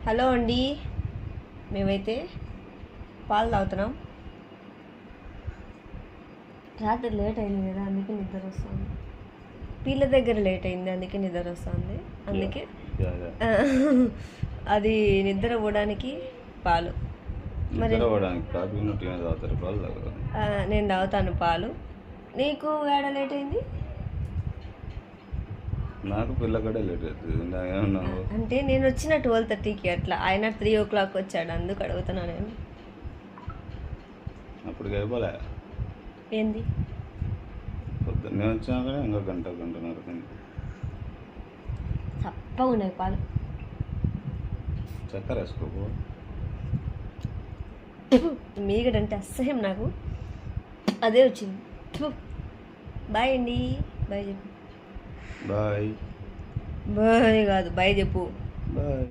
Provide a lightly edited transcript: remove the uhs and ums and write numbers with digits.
Hello అండి, మేమైతే పాలు తాగుతున్నాం. రాత్రి లేట్ అయింది కదా, అందుకే నిద్ర వస్తుంది. పీళ్ళ దగ్గర లేట్ అయింది, అందుకే నిద్ర వస్తుంది. అందుకే అది నిద్ర పోవడానికి పాలు. మరి నేను తాగుతాను పాలు. నీకు ఏడ లేట్ అయింది? నాకు పిల్లకడే లేట్ అవుతుంది. అంటే నేను వచ్చిన 12:30కి అట్లా, ఆయన 3 o'clock వచ్చాడు, అందుకు అడుగుతున్నా నేను. అప్పటికి అయిపోలే ఏంది? పొద్దున్నే వచ్చాక ఇంకా గంటన్నర చప్పగా ఉన్నాయి పాలు. చక్కెర వేసుకోకు. మీగడంటే అసహ్యం నాకు, అదే వచ్చింది. బాయ్ అండి, బాయ్ చెప్పు. బాయ్ బాయ్ కాదు, బాయ్ చెప్పు. బాయ్.